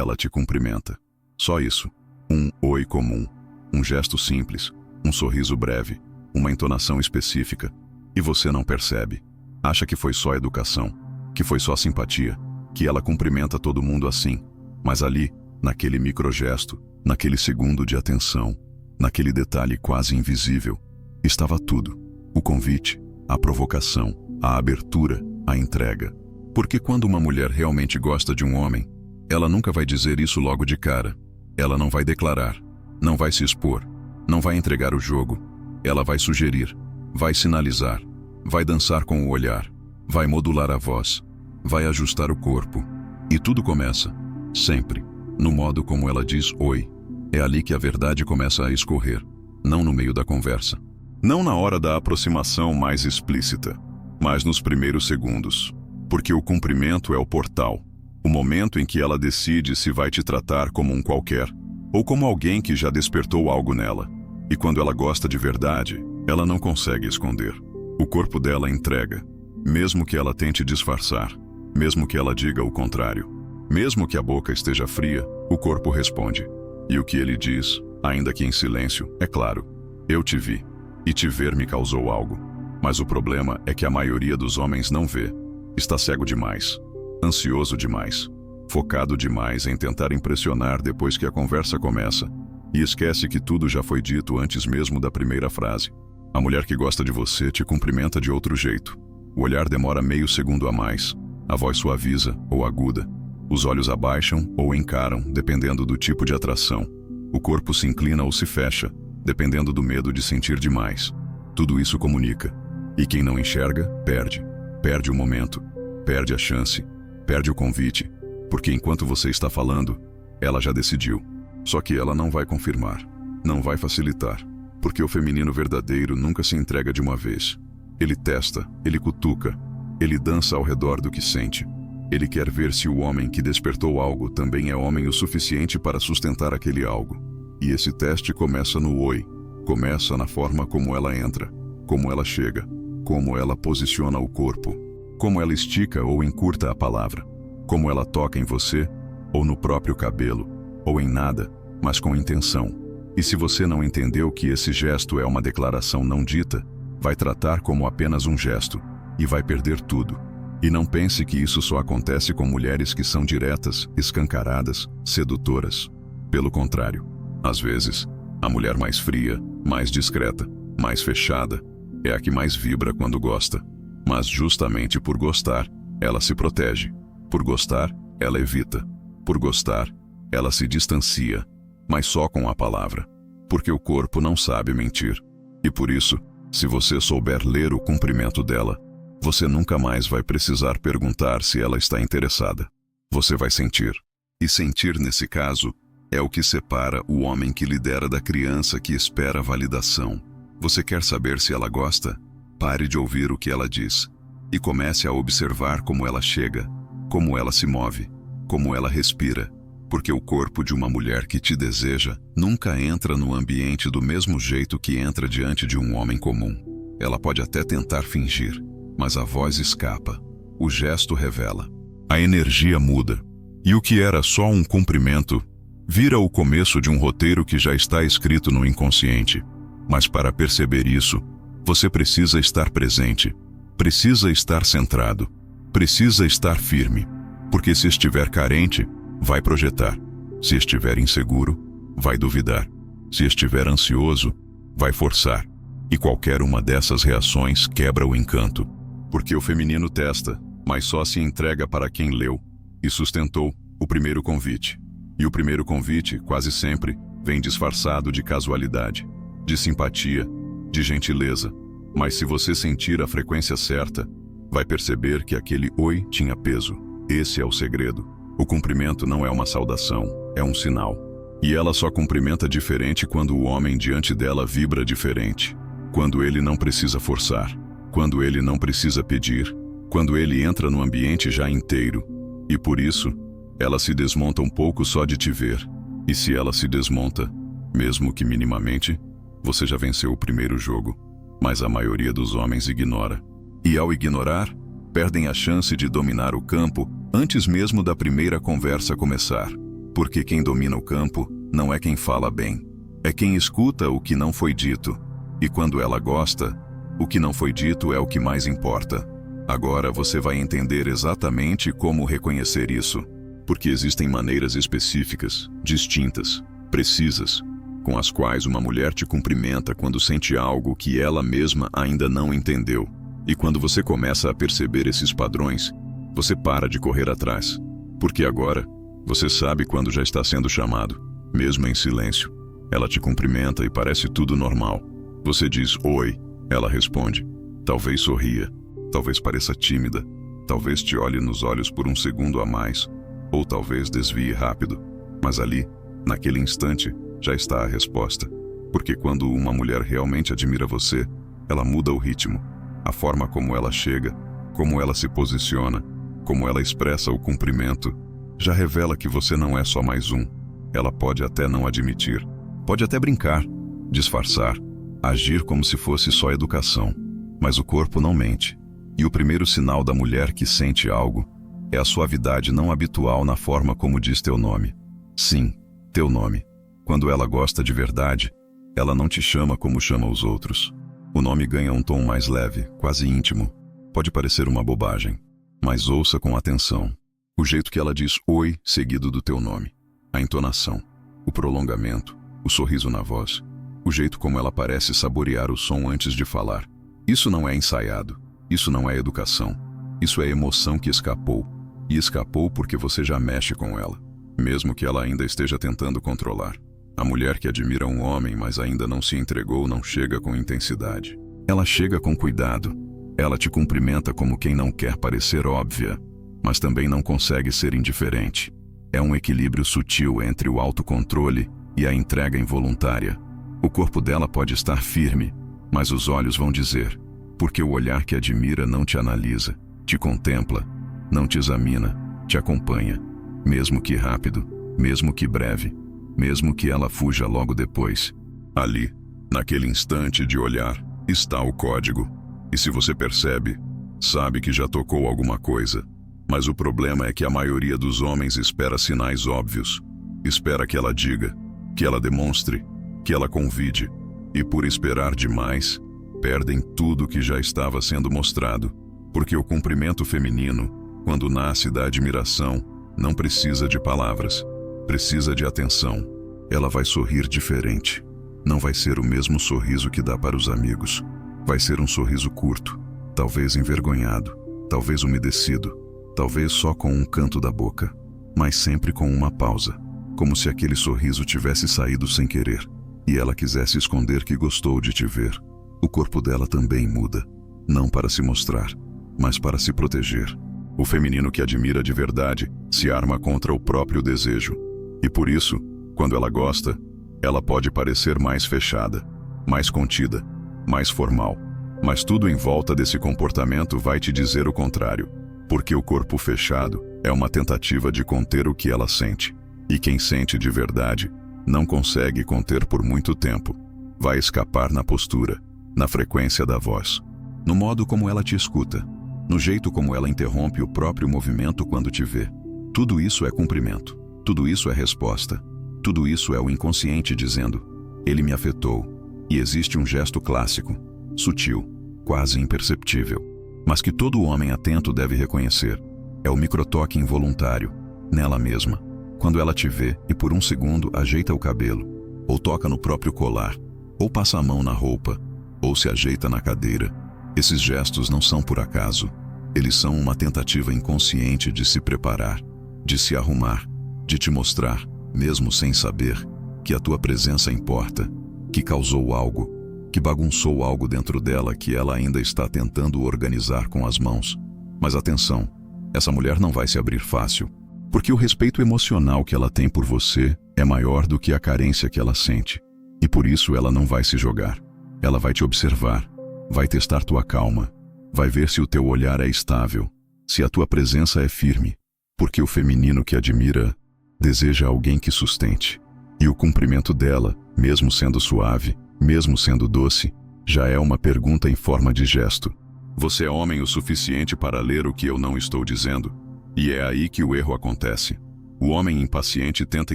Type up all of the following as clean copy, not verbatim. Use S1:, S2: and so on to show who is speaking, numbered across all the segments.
S1: ela te cumprimenta. Só isso. Um oi comum, um gesto simples, um sorriso breve, uma entonação específica. E você não percebe. Acha que foi só educação, que foi só simpatia, que ela cumprimenta todo mundo assim. Mas ali, naquele microgesto, naquele segundo de atenção, naquele detalhe quase invisível, estava tudo. O convite, a provocação, a abertura, a entrega. Porque quando uma mulher realmente gosta de um homem, ela nunca vai dizer isso logo de cara. Ela não vai declarar, não vai se expor, não vai entregar o jogo. Ela vai sugerir, vai sinalizar, vai dançar com o olhar, vai modular a voz, vai ajustar o corpo. E tudo começa, sempre, no modo como ela diz oi. É ali que a verdade começa a escorrer, não no meio da conversa. Não na hora da aproximação mais explícita, mas nos primeiros segundos. Porque o cumprimento é o portal, o momento em que ela decide se vai te tratar como um qualquer, ou como alguém que já despertou algo nela. E quando ela gosta de verdade, ela não consegue esconder. O corpo dela entrega, mesmo que ela tente disfarçar, mesmo que ela diga o contrário. Mesmo que a boca esteja fria, o corpo responde. E o que ele diz, ainda que em silêncio, é claro: eu te vi, e te ver me causou algo. Mas o problema é que a maioria dos homens não vê. Está cego demais, ansioso demais, focado demais em tentar impressionar depois que a conversa começa, e esquece que tudo já foi dito antes mesmo da primeira frase. A mulher que gosta de você te cumprimenta de outro jeito. O olhar demora meio segundo a mais, a voz suaviza ou aguda. Os olhos abaixam ou encaram, dependendo do tipo de atração. O corpo se inclina ou se fecha, dependendo do medo de sentir demais. Tudo isso comunica. E quem não enxerga, perde. Perde o momento, perde a chance, perde o convite. Porque enquanto você está falando, ela já decidiu. Só que ela não vai confirmar, não vai facilitar. Porque o feminino verdadeiro nunca se entrega de uma vez. Ele testa, ele cutuca, ele dança ao redor do que sente. Ele quer ver se o homem que despertou algo também é homem o suficiente para sustentar aquele algo. E esse teste começa no oi, começa na forma como ela entra, como ela chega, como ela posiciona o corpo, como ela estica ou encurta a palavra, como ela toca em você, ou no próprio cabelo, ou em nada, mas com intenção. E se você não entendeu que esse gesto é uma declaração não dita, vai tratar como apenas um gesto, e vai perder tudo. E não pense que isso só acontece com mulheres que são diretas, escancaradas, sedutoras. Pelo contrário, às vezes, a mulher mais fria, mais discreta, mais fechada, é a que mais vibra quando gosta. Mas justamente por gostar, ela se protege. Por gostar, ela evita. Por gostar, ela se distancia, mas só com a palavra. Porque o corpo não sabe mentir. E por isso, se você souber ler o cumprimento dela, você nunca mais vai precisar perguntar se ela está interessada. Você vai sentir. E sentir, nesse caso, é o que separa o homem que lidera da criança que espera validação. Você quer saber se ela gosta? Pare de ouvir o que ela diz e comece a observar como ela chega, como ela se move, como ela respira. Porque o corpo de uma mulher que te deseja nunca entra no ambiente do mesmo jeito que entra diante de um homem comum. Ela pode até tentar fingir, mas a voz escapa, o gesto revela. A energia muda, e o que era só um cumprimento vira o começo de um roteiro que já está escrito no inconsciente. Mas para perceber isso, você precisa estar presente, precisa estar centrado, precisa estar firme. Porque se estiver carente, vai projetar. Se estiver inseguro, vai duvidar. Se estiver ansioso, vai forçar. E qualquer uma dessas reações quebra o encanto. Porque o feminino testa, mas só se entrega para quem leu e sustentou o primeiro convite. E o primeiro convite, quase sempre, vem disfarçado de casualidade, de simpatia, de gentileza. Mas se você sentir a frequência certa, vai perceber que aquele oi tinha peso. Esse é o segredo. O cumprimento não é uma saudação, é um sinal. E ela só cumprimenta diferente quando o homem diante dela vibra diferente. Quando ele não precisa forçar. Quando ele não precisa pedir. Quando ele entra no ambiente já inteiro. E por isso, ela se desmonta um pouco só de te ver. E se ela se desmonta, mesmo que minimamente, você já venceu o primeiro jogo. Mas a maioria dos homens ignora. E ao ignorar, perdem a chance de dominar o campo antes mesmo da primeira conversa começar. Porque quem domina o campo não é quem fala bem, é quem escuta o que não foi dito. E quando ela gosta, o que não foi dito é o que mais importa. Agora você vai entender exatamente como reconhecer isso, porque existem maneiras específicas, distintas, precisas, com as quais uma mulher te cumprimenta quando sente algo que ela mesma ainda não entendeu. E quando você começa a perceber esses padrões, você para de correr atrás, porque agora você sabe quando já está sendo chamado, mesmo em silêncio. Ela te cumprimenta e parece tudo normal. Você diz oi, ela responde. Talvez sorria, talvez pareça tímida, talvez te olhe nos olhos por um segundo a mais, ou talvez desvie rápido. Mas ali, naquele instante, já está a resposta. Porque quando uma mulher realmente admira você, ela muda o ritmo, a forma como ela chega, como ela se posiciona, como ela expressa o cumprimento, já revela que você não é só mais um. Ela pode até não admitir, pode até brincar, disfarçar, agir como se fosse só educação. Mas o corpo não mente. E o primeiro sinal da mulher que sente algo é a suavidade não habitual na forma como diz teu nome. Sim, teu nome. Quando ela gosta de verdade, ela não te chama como chama os outros. O nome ganha um tom mais leve, quase íntimo. Pode parecer uma bobagem, mas ouça com atenção. O jeito que ela diz oi seguido do teu nome. A entonação, o prolongamento, o sorriso na voz. O jeito como ela parece saborear o som antes de falar. Isso não é ensaiado. Isso não é educação. Isso é emoção que escapou. E escapou porque você já mexe com ela, mesmo que ela ainda esteja tentando controlar. A mulher que admira um homem, mas ainda não se entregou, não chega com intensidade. Ela chega com cuidado. Ela te cumprimenta como quem não quer parecer óbvia, mas também não consegue ser indiferente. É um equilíbrio sutil entre o autocontrole e a entrega involuntária. O corpo dela pode estar firme, mas os olhos vão dizer, porque o olhar que admira não te analisa, te contempla, não te examina, te acompanha, mesmo que rápido, mesmo que breve, mesmo que ela fuja logo depois. Ali, naquele instante de olhar, está o código. E se você percebe, sabe que já tocou alguma coisa. Mas o problema é que a maioria dos homens espera sinais óbvios. Espera que ela diga, que ela demonstre, que ela convide. E por esperar demais, perdem tudo que já estava sendo mostrado. Porque o cumprimento feminino, quando nasce da admiração, não precisa de palavras. Precisa de atenção. Ela vai sorrir diferente. Não vai ser o mesmo sorriso que dá para os amigos. Vai ser um sorriso curto, talvez envergonhado, talvez umedecido, talvez só com um canto da boca, mas sempre com uma pausa, como se aquele sorriso tivesse saído sem querer, e ela quisesse esconder que gostou de te ver. O corpo dela também muda, não para se mostrar, mas para se proteger. O feminino que admira de verdade se arma contra o próprio desejo. E por isso, quando ela gosta, ela pode parecer mais fechada, mais contida, mais formal. Mas tudo em volta desse comportamento vai te dizer o contrário. Porque o corpo fechado é uma tentativa de conter o que ela sente. E quem sente de verdade não consegue conter por muito tempo. Vai escapar na postura, na frequência da voz, no modo como ela te escuta, no jeito como ela interrompe o próprio movimento quando te vê. Tudo isso é cumprimento. Tudo isso é resposta. Tudo isso é o inconsciente dizendo, ele me afetou. E existe um gesto clássico, sutil, quase imperceptível, mas que todo homem atento deve reconhecer. É o microtoque involuntário, nela mesma, quando ela te vê e por um segundo ajeita o cabelo, ou toca no próprio colar, ou passa a mão na roupa, ou se ajeita na cadeira. Esses gestos não são por acaso. Eles são uma tentativa inconsciente de se preparar, de se arrumar, de te mostrar, mesmo sem saber, que a tua presença importa, que causou algo, que bagunçou algo dentro dela que ela ainda está tentando organizar com as mãos. Mas atenção, essa mulher não vai se abrir fácil, porque o respeito emocional que ela tem por você é maior do que a carência que ela sente. E por isso ela não vai se jogar. Ela vai te observar, vai testar tua calma, vai ver se o teu olhar é estável, se a tua presença é firme, porque o feminino que admira deseja alguém que sustente. E o cumprimento dela, mesmo sendo suave, mesmo sendo doce, já é uma pergunta em forma de gesto. Você é homem o suficiente para ler o que eu não estou dizendo? E é aí que o erro acontece. O homem impaciente tenta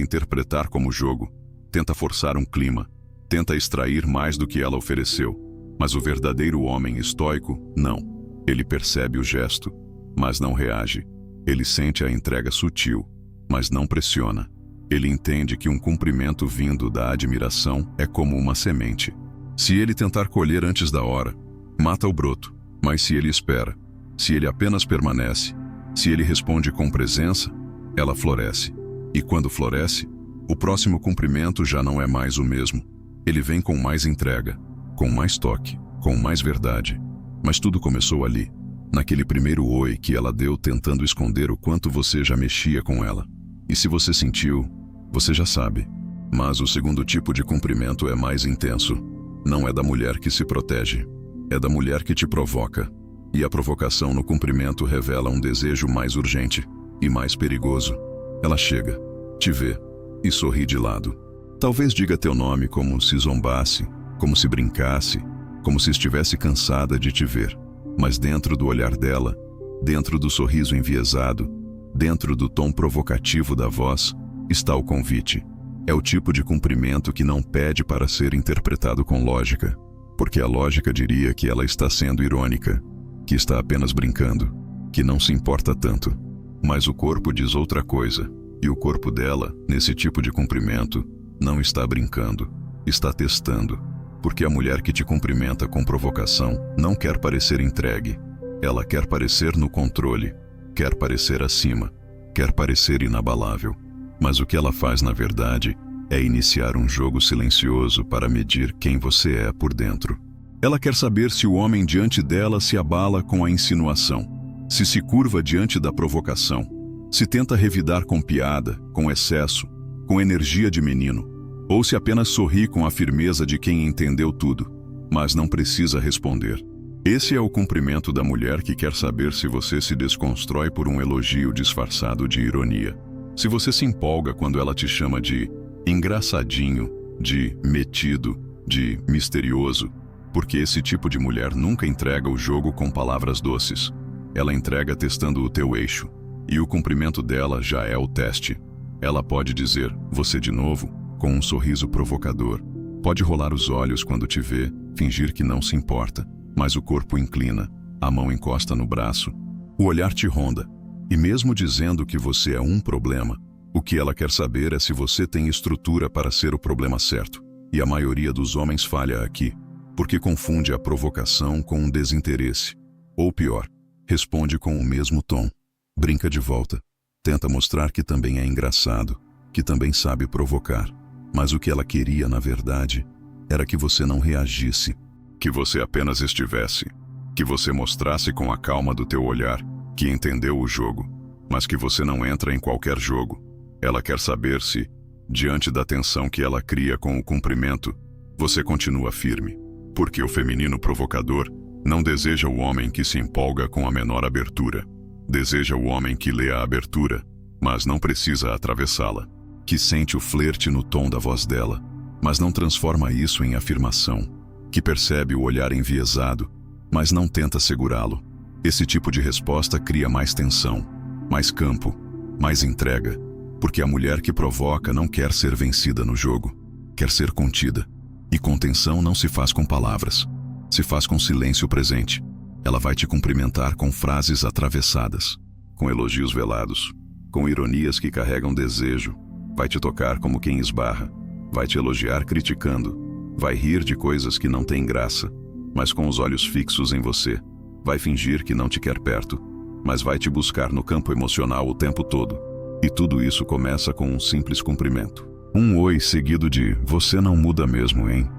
S1: interpretar como jogo, tenta forçar um clima, tenta extrair mais do que ela ofereceu. Mas o verdadeiro homem estoico, não. Ele percebe o gesto, mas não reage. Ele sente a entrega sutil, mas não pressiona. Ele entende que um cumprimento vindo da admiração é como uma semente. Se ele tentar colher antes da hora, mata o broto. Mas se ele espera, se ele apenas permanece, se ele responde com presença, ela floresce. E quando floresce, o próximo cumprimento já não é mais o mesmo. Ele vem com mais entrega, com mais toque, com mais verdade. Mas tudo começou ali, naquele primeiro oi que ela deu tentando esconder o quanto você já mexia com ela. E se você sentiu, você já sabe. Mas o segundo tipo de cumprimento é mais intenso. Não é da mulher que se protege, é da mulher que te provoca. E a provocação no cumprimento revela um desejo mais urgente e mais perigoso. Ela chega, te vê e sorri de lado. Talvez diga teu nome como se zombasse, como se brincasse, como se estivesse cansada de te ver. Mas dentro do olhar dela, dentro do sorriso enviesado, dentro do tom provocativo da voz, está o convite. É o tipo de cumprimento que não pede para ser interpretado com lógica, porque a lógica diria que ela está sendo irônica, que está apenas brincando, que não se importa tanto. Mas o corpo diz outra coisa, e o corpo dela, nesse tipo de cumprimento, não está brincando, está testando, porque a mulher que te cumprimenta com provocação não quer parecer entregue, ela quer parecer no controle, quer parecer acima, quer parecer inabalável. Mas o que ela faz na verdade é iniciar um jogo silencioso para medir quem você é por dentro. Ela quer saber se o homem diante dela se abala com a insinuação, se curva diante da provocação, se tenta revidar com piada, com excesso, com energia de menino, ou se apenas sorri com a firmeza de quem entendeu tudo, mas não precisa responder. Esse é o cumprimento da mulher que quer saber se você se desconstrói por um elogio disfarçado de ironia. Se você se empolga quando ela te chama de engraçadinho, de metido, de misterioso, porque esse tipo de mulher nunca entrega o jogo com palavras doces. Ela entrega testando o teu eixo, e o cumprimento dela já é o teste. Ela pode dizer, você de novo, com um sorriso provocador. Pode rolar os olhos quando te vê, fingir que não se importa, mas o corpo inclina, a mão encosta no braço, o olhar te ronda. E mesmo dizendo que você é um problema, o que ela quer saber é se você tem estrutura para ser o problema certo. E a maioria dos homens falha aqui, porque confunde a provocação com um desinteresse. Ou pior, responde com o mesmo tom, brinca de volta, tenta mostrar que também é engraçado, que também sabe provocar. Mas o que ela queria, na verdade, era que você não reagisse, que você apenas estivesse, que você mostrasse com a calma do teu olhar que entendeu o jogo, mas que você não entra em qualquer jogo. Ela quer saber se, diante da tensão que ela cria com o cumprimento, você continua firme. Porque o feminino provocador não deseja o homem que se empolga com a menor abertura. Deseja o homem que lê a abertura, mas não precisa atravessá-la. Que sente o flerte no tom da voz dela, mas não transforma isso em afirmação. Que percebe o olhar enviesado, mas não tenta segurá-lo. Esse tipo de resposta cria mais tensão, mais campo, mais entrega, porque a mulher que provoca não quer ser vencida no jogo, quer ser contida. E contenção não se faz com palavras, se faz com silêncio presente. Ela vai te cumprimentar com frases atravessadas, com elogios velados, com ironias que carregam desejo. Vai te tocar como quem esbarra, vai te elogiar criticando, vai rir de coisas que não têm graça, mas com os olhos fixos em você. Vai fingir que não te quer perto, mas vai te buscar no campo emocional o tempo todo. E tudo isso começa com um simples cumprimento. Um oi seguido de você não muda mesmo, hein?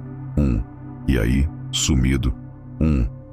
S1: E aí, sumido.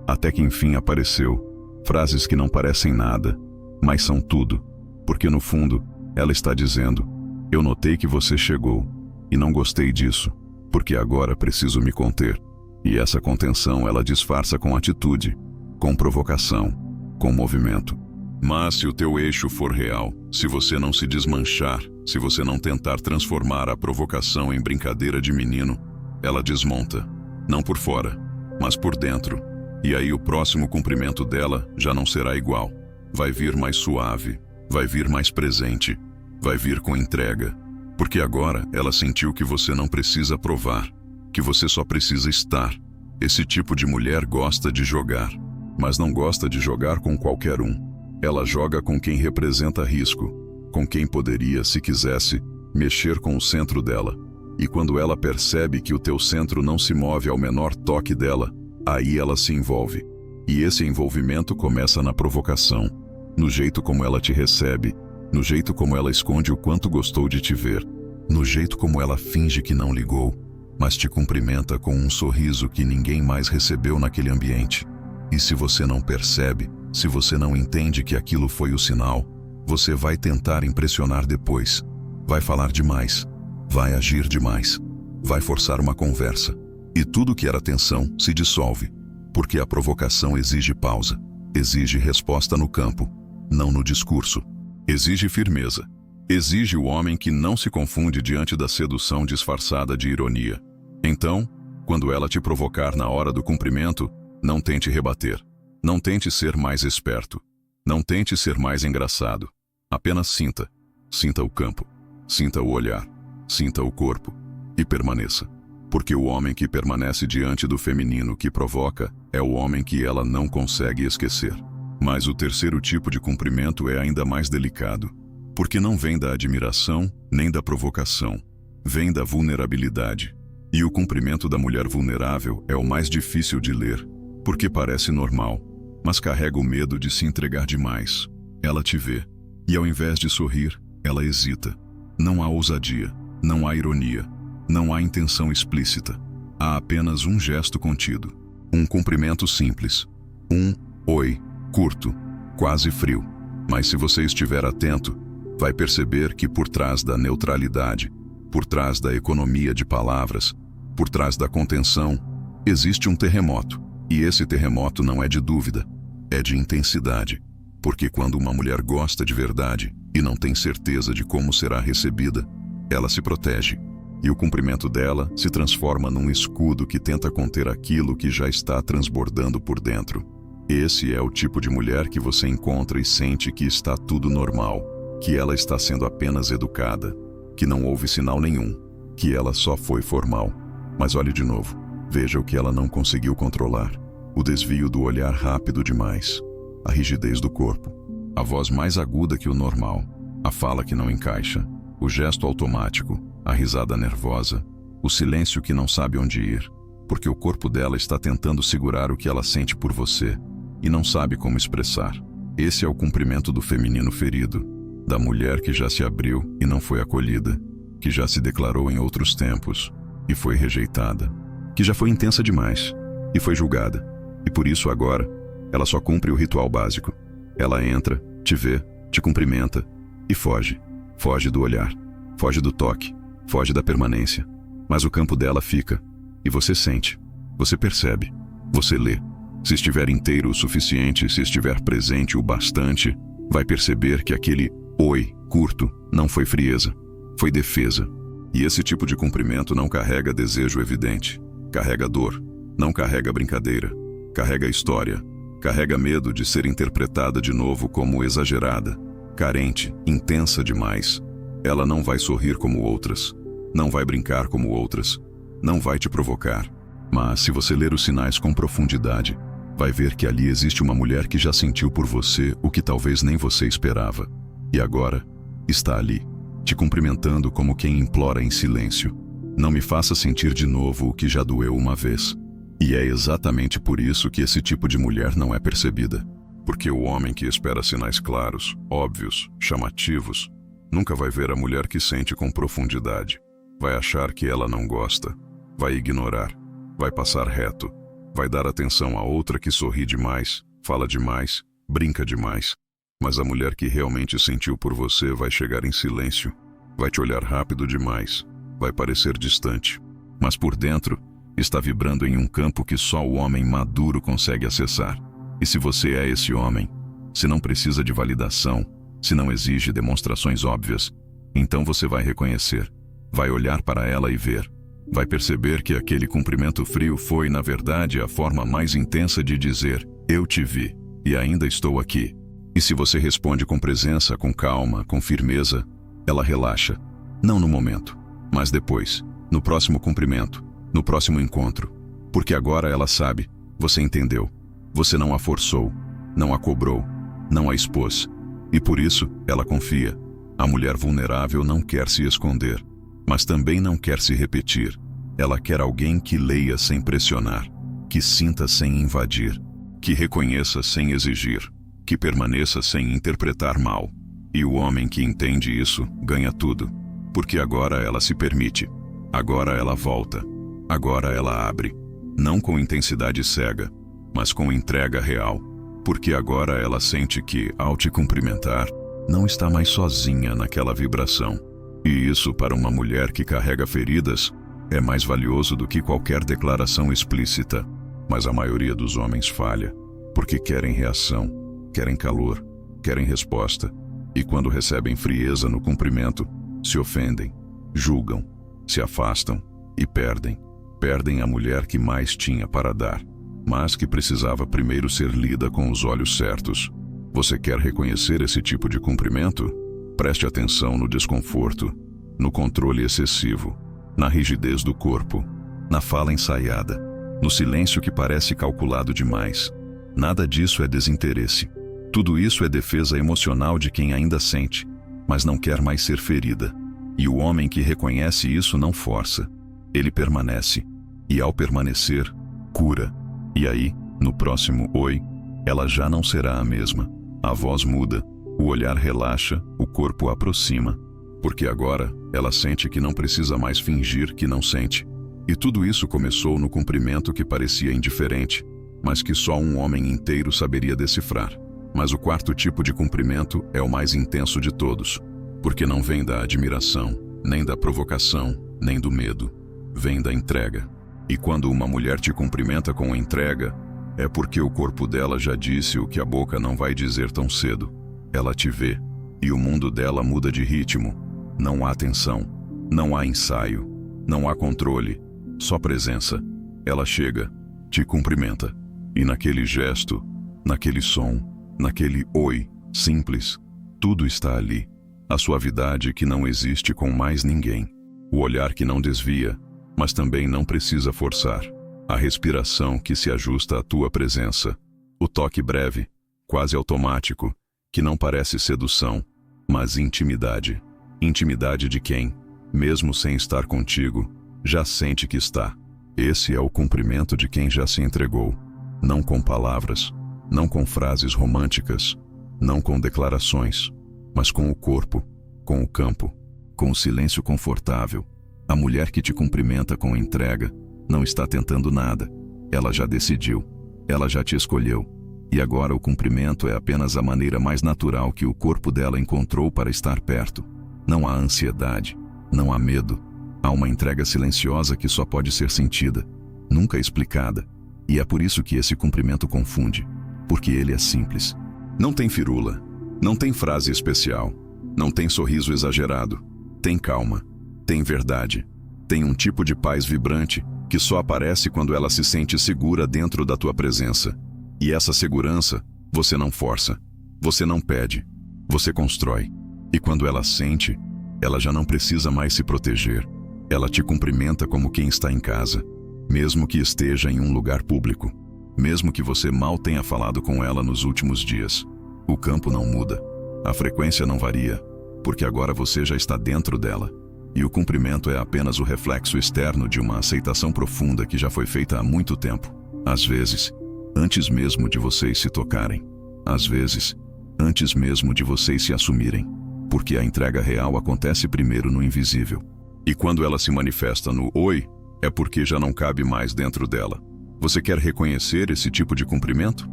S1: Até que enfim apareceu. Frases que não parecem nada, mas são tudo. Porque no fundo, ela está dizendo, eu notei que você chegou, e não gostei disso, porque agora preciso me conter. E essa contenção ela disfarça com atitude, com provocação, com movimento. Mas se o teu eixo for real, se você não se desmanchar, se você não tentar transformar a provocação em brincadeira de menino, ela desmonta, não por fora, mas por dentro. E aí o próximo cumprimento dela já não será igual. Vai vir mais suave, vai vir mais presente, vai vir com entrega, porque agora ela sentiu que você não precisa provar, que você só precisa estar. Esse tipo de mulher gosta de jogar, mas não gosta de jogar com qualquer um. Ela joga com quem representa risco, com quem poderia, se quisesse, mexer com o centro dela. E quando ela percebe que o teu centro não se move ao menor toque dela, aí ela se envolve. E esse envolvimento começa na provocação, no jeito como ela te recebe, no jeito como ela esconde o quanto gostou de te ver, no jeito como ela finge que não ligou, mas te cumprimenta com um sorriso que ninguém mais recebeu naquele ambiente. E se você não percebe, se você não entende que aquilo foi o sinal, você vai tentar impressionar depois, vai falar demais, vai agir demais, vai forçar uma conversa. E tudo que era tensão se dissolve, porque a provocação exige pausa, exige resposta no campo, não no discurso. Exige firmeza. Exige o homem que não se confunde diante da sedução disfarçada de ironia. Então, quando ela te provocar na hora do cumprimento, não tente rebater. Não tente ser mais esperto. Não tente ser mais engraçado. Apenas sinta. Sinta o campo. Sinta o olhar. Sinta o corpo. E permaneça. Porque o homem que permanece diante do feminino que provoca é o homem que ela não consegue esquecer. Mas o terceiro tipo de cumprimento é ainda mais delicado, porque não vem da admiração nem da provocação, vem da vulnerabilidade. E o cumprimento da mulher vulnerável é o mais difícil de ler, porque parece normal, mas carrega o medo de se entregar demais. Ela te vê, e ao invés de sorrir, ela hesita. Não há ousadia, não há ironia, não há intenção explícita. Há apenas um gesto contido, um cumprimento simples, um oi, curto, quase frio. Mas se você estiver atento, vai perceber que por trás da neutralidade, por trás da economia de palavras, por trás da contenção, existe um terremoto. E esse terremoto não é de dúvida, é de intensidade. Porque quando uma mulher gosta de verdade e não tem certeza de como será recebida, ela se protege. E o cumprimento dela se transforma num escudo que tenta conter aquilo que já está transbordando por dentro. Esse é o tipo de mulher que você encontra e sente que está tudo normal, que ela está sendo apenas educada, que não houve sinal nenhum, que ela só foi formal. Mas olhe de novo, veja o que ela não conseguiu controlar. O desvio do olhar rápido demais, a rigidez do corpo, a voz mais aguda que o normal, a fala que não encaixa, o gesto automático, a risada nervosa, o silêncio que não sabe onde ir, porque o corpo dela está tentando segurar o que ela sente por você e não sabe como expressar. Esse é o cumprimento do feminino ferido, da mulher que já se abriu e não foi acolhida, que já se declarou em outros tempos e foi rejeitada, que já foi intensa demais e foi julgada, e por isso agora ela só cumpre o ritual básico. Ela entra, te vê, te cumprimenta e foge. Foge do olhar, foge do toque, foge da permanência. Mas o campo dela fica, e você sente, você percebe, você lê. Se estiver inteiro o suficiente, se estiver presente o bastante, vai perceber que aquele oi curto não foi frieza, foi defesa. E esse tipo de cumprimento não carrega desejo evidente, carrega dor, não carrega brincadeira, carrega história, carrega medo de ser interpretada de novo como exagerada, carente, intensa demais. Ela não vai sorrir como outras, não vai brincar como outras, não vai te provocar. Mas se você ler os sinais com profundidade, vai ver que ali existe uma mulher que já sentiu por você o que talvez nem você esperava. E agora, está ali, te cumprimentando como quem implora em silêncio. Não me faça sentir de novo o que já doeu uma vez. E é exatamente por isso que esse tipo de mulher não é percebida. Porque o homem que espera sinais claros, óbvios, chamativos, nunca vai ver a mulher que sente com profundidade. Vai achar que ela não gosta, vai ignorar, vai passar reto, vai dar atenção a outra que sorri demais, fala demais, brinca demais. Mas a mulher que realmente sentiu por você vai chegar em silêncio, vai te olhar rápido demais, vai parecer distante. Mas por dentro, está vibrando em um campo que só o homem maduro consegue acessar. E se você é esse homem, se não precisa de validação, se não exige demonstrações óbvias, então você vai reconhecer, vai olhar para ela e ver, vai perceber que aquele cumprimento frio foi, na verdade, a forma mais intensa de dizer: eu te vi, e ainda estou aqui. E se você responde com presença, com calma, com firmeza, ela relaxa. Não no momento, mas depois, no próximo cumprimento, no próximo encontro. Porque agora ela sabe, você entendeu. Você não a forçou, não a cobrou, não a expôs. E por isso, ela confia. A mulher vulnerável não quer se esconder, mas também não quer se repetir. Ela quer alguém que leia sem pressionar, que sinta sem invadir, que reconheça sem exigir, que permaneça sem interpretar mal. E o homem que entende isso ganha tudo, porque agora ela se permite, agora ela volta, agora ela abre, não com intensidade cega, mas com entrega real, porque agora ela sente que, ao te cumprimentar, não está mais sozinha naquela vibração. E isso, para uma mulher que carrega feridas, é mais valioso do que qualquer declaração explícita. Mas a maioria dos homens falha, porque querem reação, querem calor, querem resposta. E quando recebem frieza no cumprimento, se ofendem, julgam, se afastam e perdem. Perdem a mulher que mais tinha para dar, mas que precisava primeiro ser lida com os olhos certos. Você quer reconhecer esse tipo de cumprimento? Preste atenção no desconforto, no controle excessivo, na rigidez do corpo, na fala ensaiada, no silêncio que parece calculado demais. Nada disso é desinteresse. Tudo isso é defesa emocional de quem ainda sente, mas não quer mais ser ferida. E o homem que reconhece isso não força. Ele permanece. E ao permanecer, cura. E aí, no próximo oi, ela já não será a mesma. A voz muda, o olhar relaxa, o corpo aproxima. Porque agora, ela sente que não precisa mais fingir que não sente. E tudo isso começou no cumprimento que parecia indiferente, mas que só um homem inteiro saberia decifrar. Mas o quarto tipo de cumprimento é o mais intenso de todos, porque não vem da admiração, nem da provocação, nem do medo. Vem da entrega. E quando uma mulher te cumprimenta com entrega, é porque o corpo dela já disse o que a boca não vai dizer tão cedo. Ela te vê, e o mundo dela muda de ritmo. Não há tensão, não há ensaio, não há controle, só presença. Ela chega, te cumprimenta, e naquele gesto, naquele som, naquele oi simples, tudo está ali. A suavidade que não existe com mais ninguém. O olhar que não desvia, mas também não precisa forçar. A respiração que se ajusta à tua presença. O toque breve, quase automático, que não parece sedução, mas intimidade. Intimidade de quem, mesmo sem estar contigo, já sente que está. Esse é o cumprimento de quem já se entregou. Não com palavras, não com frases românticas, não com declarações, mas com o corpo, com o campo, com o silêncio confortável. A mulher que te cumprimenta com entrega não está tentando nada. Ela já decidiu, ela já te escolheu. E agora o cumprimento é apenas a maneira mais natural que o corpo dela encontrou para estar perto. Não há ansiedade, não há medo. Há uma entrega silenciosa que só pode ser sentida, nunca explicada. E é por isso que esse cumprimento confunde, porque ele é simples. Não tem firula, não tem frase especial, não tem sorriso exagerado. Tem calma, tem verdade, tem um tipo de paz vibrante que só aparece quando ela se sente segura dentro da tua presença. E essa segurança, você não força, você não pede, você constrói. E quando ela sente, ela já não precisa mais se proteger. Ela te cumprimenta como quem está em casa, mesmo que esteja em um lugar público, mesmo que você mal tenha falado com ela nos últimos dias. O campo não muda, a frequência não varia, porque agora você já está dentro dela. E o cumprimento é apenas o reflexo externo de uma aceitação profunda que já foi feita há muito tempo. Às vezes, antes mesmo de vocês se tocarem. Às vezes, antes mesmo de vocês se assumirem. Porque a entrega real acontece primeiro no invisível. E quando ela se manifesta no oi, é porque já não cabe mais dentro dela. Você quer reconhecer esse tipo de cumprimento?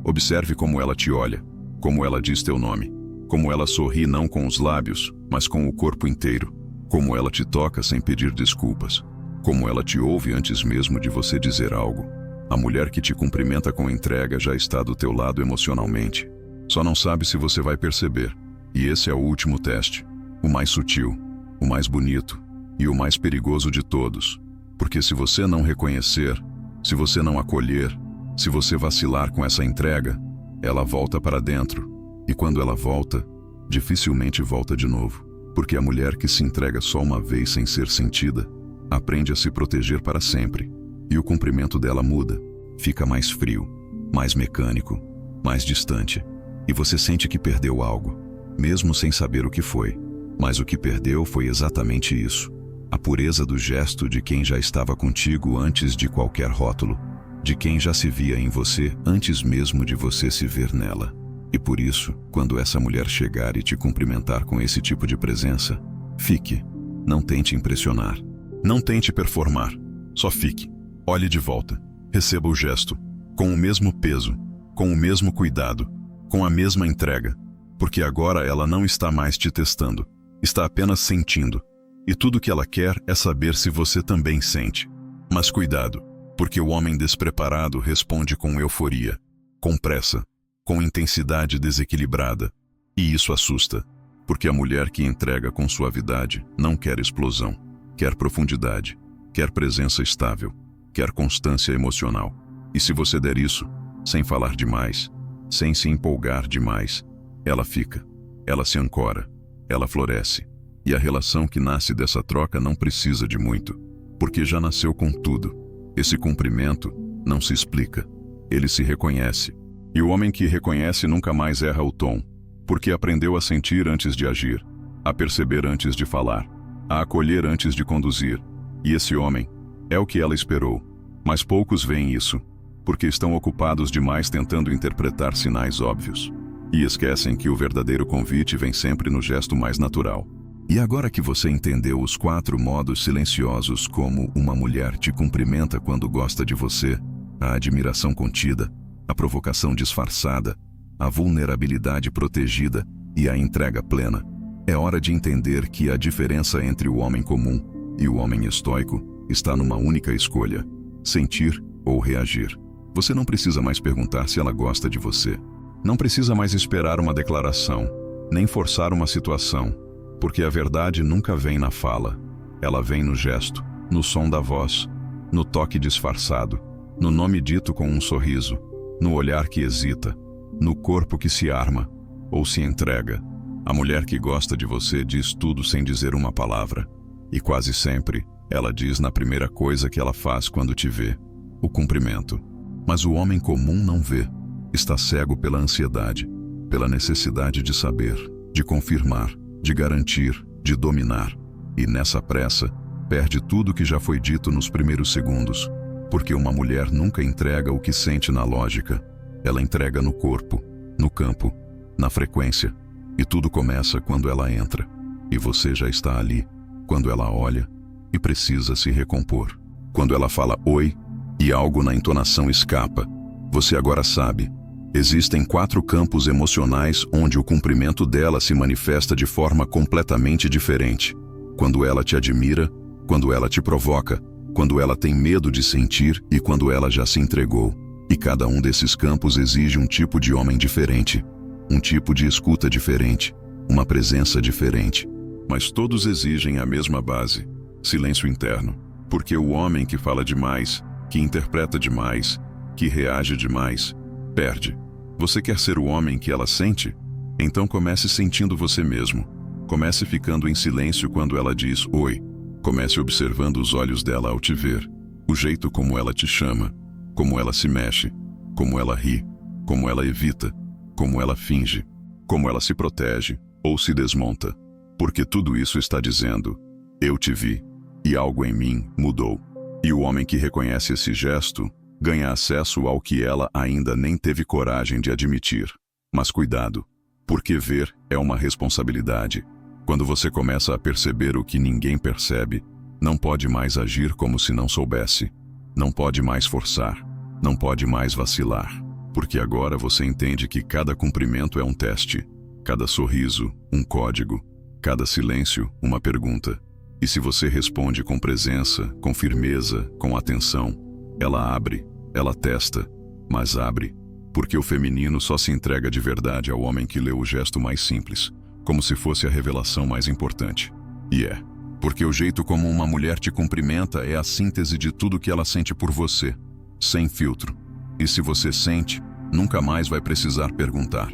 S1: Observe como ela te olha, como ela diz teu nome, como ela sorri não com os lábios, mas com o corpo inteiro, como ela te toca sem pedir desculpas, como ela te ouve antes mesmo de você dizer algo. A mulher que te cumprimenta com entrega já está do teu lado emocionalmente. Só não sabe se você vai perceber. E esse é o último teste, o mais sutil, o mais bonito e o mais perigoso de todos. Porque se você não reconhecer, se você não acolher, se você vacilar com essa entrega, ela volta para dentro. E quando ela volta, dificilmente volta de novo. Porque a mulher que se entrega só uma vez sem ser sentida, aprende a se proteger para sempre. E o cumprimento dela muda, fica mais frio, mais mecânico, mais distante. E você sente que perdeu algo, mesmo sem saber o que foi. Mas o que perdeu foi exatamente isso. A pureza do gesto de quem já estava contigo antes de qualquer rótulo, de quem já se via em você antes mesmo de você se ver nela. E por isso, quando essa mulher chegar e te cumprimentar com esse tipo de presença, fique. Não tente impressionar. Não tente performar. Só fique. Olhe de volta. Receba o gesto. Com o mesmo peso. Com o mesmo cuidado. Com a mesma entrega. Porque agora ela não está mais te testando. Está apenas sentindo. E tudo que ela quer é saber se você também sente. Mas cuidado, porque o homem despreparado responde com euforia, com pressa, com intensidade desequilibrada. E isso assusta, porque a mulher que entrega com suavidade não quer explosão, quer profundidade, quer presença estável, quer constância emocional. E se você der isso, sem falar demais, sem se empolgar demais, ela fica, ela se ancora, ela floresce. E a relação que nasce dessa troca não precisa de muito, porque já nasceu com tudo. Esse cumprimento não se explica, ele se reconhece. E o homem que reconhece nunca mais erra o tom, porque aprendeu a sentir antes de agir, a perceber antes de falar, a acolher antes de conduzir. E esse homem é o que ela esperou. Mas poucos veem isso, porque estão ocupados demais tentando interpretar sinais óbvios. E esquecem que o verdadeiro convite vem sempre no gesto mais natural. E agora que você entendeu os 4 modos silenciosos como uma mulher te cumprimenta quando gosta de você, a admiração contida, a provocação disfarçada, a vulnerabilidade protegida e a entrega plena, é hora de entender que a diferença entre o homem comum e o homem estoico está numa única escolha: sentir ou reagir. Você não precisa mais perguntar se ela gosta de você. Não precisa mais esperar uma declaração, nem forçar uma situação. Porque a verdade nunca vem na fala, ela vem no gesto, no som da voz, no toque disfarçado, no nome dito com um sorriso, no olhar que hesita, no corpo que se arma ou se entrega. A mulher que gosta de você diz tudo sem dizer uma palavra, e quase sempre ela diz na primeira coisa que ela faz quando te vê: o cumprimento. Mas o homem comum não vê, está cego pela ansiedade, pela necessidade de saber, de confirmar, de garantir, de dominar. E nessa pressa, perde tudo que já foi dito nos primeiros segundos. Porque uma mulher nunca entrega o que sente na lógica. Ela entrega no corpo, no campo, na frequência. E tudo começa quando ela entra. E você já está ali, quando ela olha e precisa se recompor. Quando ela fala oi e algo na entonação escapa, você agora sabe. Existem 4 campos emocionais onde o cumprimento dela se manifesta de forma completamente diferente. Quando ela te admira, quando ela te provoca, quando ela tem medo de sentir e quando ela já se entregou. E cada um desses campos exige um tipo de homem diferente, um tipo de escuta diferente, uma presença diferente. Mas todos exigem a mesma base: silêncio interno. Porque o homem que fala demais, que interpreta demais, que reage demais, perde. Você quer ser o homem que ela sente? Então comece sentindo você mesmo. Comece ficando em silêncio quando ela diz oi. Comece observando os olhos dela ao te ver, o jeito como ela te chama, como ela se mexe, como ela ri, como ela evita, como ela finge, como ela se protege ou se desmonta. Porque tudo isso está dizendo: eu te vi, e algo em mim mudou. E o homem que reconhece esse gesto ganha acesso ao que ela ainda nem teve coragem de admitir. Mas cuidado, porque ver é uma responsabilidade. Quando você começa a perceber o que ninguém percebe, não pode mais agir como se não soubesse. Não pode mais forçar. Não pode mais vacilar. Porque agora você entende que cada cumprimento é um teste. Cada sorriso, um código. Cada silêncio, uma pergunta. E se você responde com presença, com firmeza, com atenção, ela abre, ela testa, mas abre. Porque o feminino só se entrega de verdade ao homem que lê o gesto mais simples, como se fosse a revelação mais importante. E é. Porque o jeito como uma mulher te cumprimenta é a síntese de tudo que ela sente por você, sem filtro. E se você sente, nunca mais vai precisar perguntar.